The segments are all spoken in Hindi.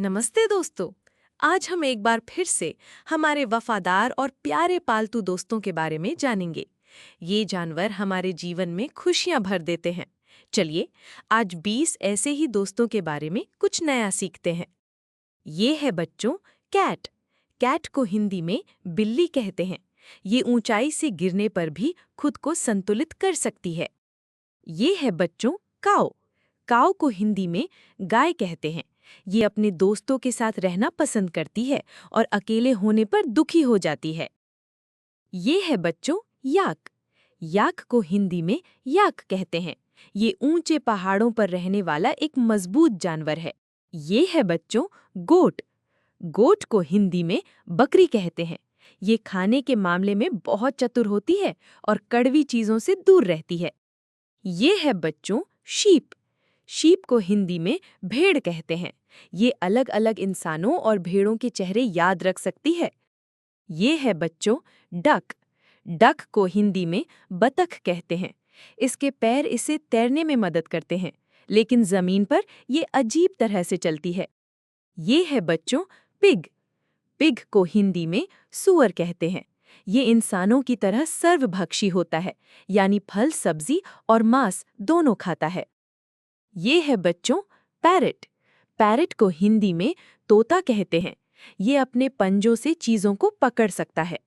नमस्ते दोस्तों। आज हम एक बार फिर से हमारे वफादार और प्यारे पालतू दोस्तों के बारे में जानेंगे। ये जानवर हमारे जीवन में खुशियां भर देते हैं। चलिए आज 20 ऐसे ही दोस्तों के बारे में कुछ नया सीखते हैं। ये है बच्चों कैट। कैट को हिंदी में बिल्ली कहते हैं। ये ऊंचाई से गिरने पर भी खुद को संतुलित कर सकती है। ये है बच्चों काऊ। काऊ को हिंदी में गाय कहते हैं। ये अपने दोस्तों के साथ रहना पसंद करती है और अकेले होने पर दुखी हो जाती है। ये है बच्चों याक। याक को हिंदी में याक कहते हैं। ये ऊंचे पहाड़ों पर रहने वाला एक मजबूत जानवर है। ये है बच्चों गोट। गोट को हिंदी में बकरी कहते हैं। ये खाने के मामले में बहुत चतुर होती है और कड़वी चीजों से दूर रहती है। ये है बच्चों शीप। शीप को हिंदी में भेड़ कहते हैं। ये अलग अलग इंसानों और भेड़ों के चेहरे याद रख सकती है। ये है बच्चों डक। डक को हिंदी में बतख कहते हैं। इसके पैर इसे तैरने में मदद करते हैं, लेकिन जमीन पर ये अजीब तरह से चलती है। ये है बच्चों पिग। पिग को हिंदी में सूअर कहते हैं। ये इंसानों की तरह सर्वभक्षी होता है, यानी फल, सब्जी और मांस दोनों खाता है। ये है बच्चों पैरट। पैरट को हिंदी में तोता कहते हैं। ये अपने पंजों से चीजों को पकड़ सकता है।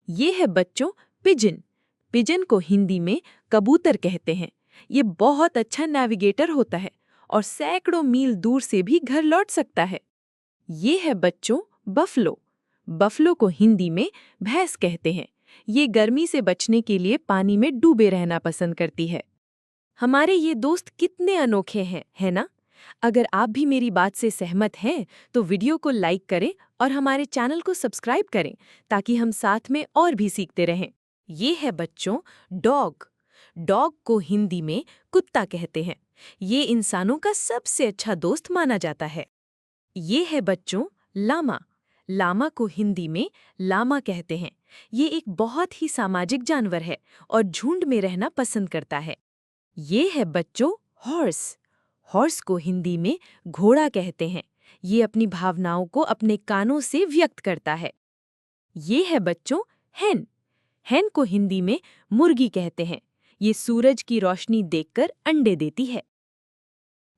ये है बच्चों पिजन। पिजन को हिंदी में कबूतर कहते हैं। ये बहुत अच्छा नेविगेटर होता है और सैकड़ों मील दूर से भी घर लौट सकता है। ये है बच्चों बफलो। बफलो को हिंदी में भैंस कहते हैं। ये गर्मी से बचने के लिए पानी में डूबे रहना पसंद करती है। हमारे ये दोस्त कितने अनोखे हैं, है ना? अगर आप भी मेरी बात से सहमत हैं, तो वीडियो को लाइक करें और हमारे चैनल को सब्सक्राइब करें ताकि हम साथ में और भी सीखते रहें। ये है बच्चों डॉग। डॉग को हिंदी में कुत्ता कहते हैं। ये इंसानों का सबसे अच्छा दोस्त माना जाता है। ये है बच्चों लामा। लामा को हिंदी में लामा कहते हैं। ये एक बहुत ही सामाजिक जानवर है और झुंड में रहना पसंद करता है। ये है बच्चों हॉर्स। हॉर्स को हिंदी में घोड़ा कहते हैं। ये अपनी भावनाओं को अपने कानों से व्यक्त करता है। ये है बच्चों हैन। हैन को हिंदी में मुर्गी कहते हैं। ये सूरज की रोशनी देखकर अंडे देती है।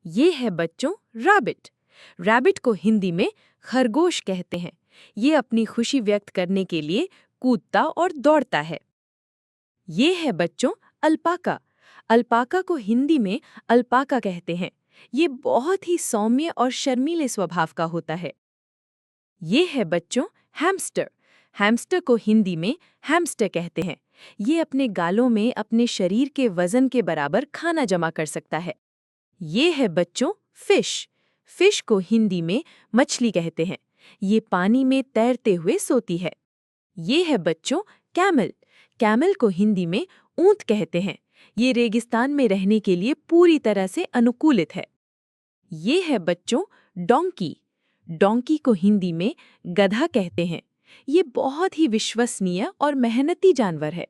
ये है बच्चों रैबिट। रैबिट को हिंदी में खरगोश कहते हैं। ये अपनी खुशी व्यक्त करने के लिए कूदता और दौड़ता है। ये है बच्चों अल्पाका। अल्पाका को हिंदी में अल्पाका कहते हैं। ये बहुत ही सौम्य और शर्मीले स्वभाव का होता है। ये है बच्चों हैमस्टर। हैमस्टर को हिंदी में हैमस्टर कहते हैं। ये अपने गालों में अपने शरीर के वजन के बराबर खाना जमा कर सकता है। ये है बच्चों फिश। फिश को हिंदी में मछली कहते हैं। ये पानी में तैरते हुए सोती है। ये है बच्चों कैमल। कैमल को हिंदी में ऊंट कहते हैं। ये रेगिस्तान में रहने के लिए पूरी तरह से अनुकूलित है। ये है बच्चों डोंकी। डोंकी को हिंदी में गधा कहते हैं। ये बहुत ही विश्वसनीय और मेहनती जानवर है।